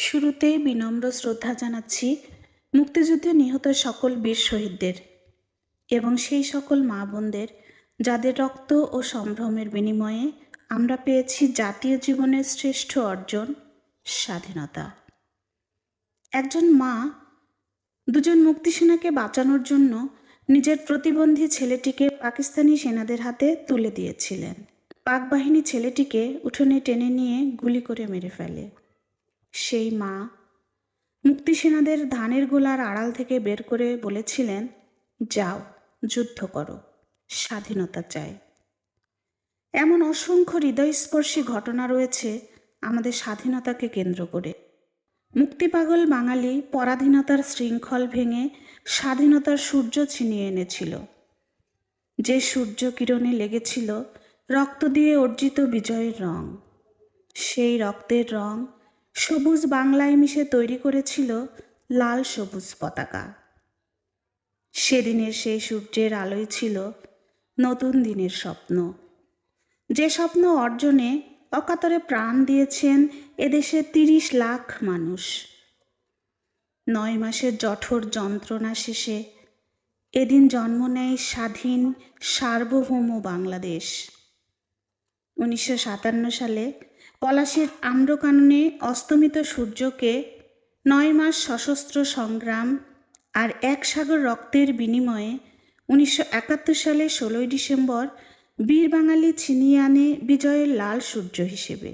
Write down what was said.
শুরুতেই বিনম্র শ্রদ্ধা জানাচ্ছি মুক্তিযুদ্ধে নিহত সকল বীর শহীদদের এবং সেই সকল মা বোনদের যাদের রক্ত ও সম্ভ্রমের বিনিময়ে আমরা পেয়েছি জাতীয় জীবনের শ্রেষ্ঠ অর্জন, স্বাধীনতা। একজন মা দুজন মুক্তিসেনাকে বাঁচানোর জন্য নিজের প্রতিবন্ধী ছেলেটিকে পাকিস্তানি সেনাদের হাতে তুলে দিয়েছিলেন। পাক বাহিনী ছেলেটিকে উঠোনে টেনে নিয়ে গুলি করে মেরে ফেলে। সেই মা মুক্তিসেনাদের ধানের গোলার আড়াল থেকে বের করে বলেছিলেন, যাও, যুদ্ধ করো, স্বাধীনতা চাই। এমন অসংখ্য হৃদয়স্পর্শী ঘটনা রয়েছে আমাদের স্বাধীনতাকে কেন্দ্র করে। মুক্তিপাগল বাঙালি পরাধীনতার শৃঙ্খল ভেঙে স্বাধীনতার সূর্য ছিনিয়ে এনেছিল, যে সূর্য কিরণে লেগেছিল রক্ত দিয়ে অর্জিত বিজয়ের রং। সেই রক্তের রং সবুজ বাংলায় মিশে তৈরি করেছিল লাল সবুজ পতাকা। সেদিনের সেই সূর্যের আলোয় ছিল নতুন দিনের স্বপ্ন, যে স্বপ্ন অর্জনে অকাতরে প্রাণ দিয়েছেন এদেশে ৩০ লাখ মানুষ। ৯ মাসের জঠর যন্ত্রণা শেষে এদিন জন্ম নেয় স্বাধীন সার্বভৌম বাংলাদেশ। ১৯৫৭ সালে পলাশীর আম্রকাননে অস্তমিত সূর্যকে ৯ মাস সশস্ত্র সংগ্রাম আর ১ সাগর রক্তের বিনিময়ে ১৯৭১ সালে ১৬ই ডিসেম্বর বীর বাঙালি ছিনিয়ে আনে বিজয়ের লাল সূর্য হিসেবে।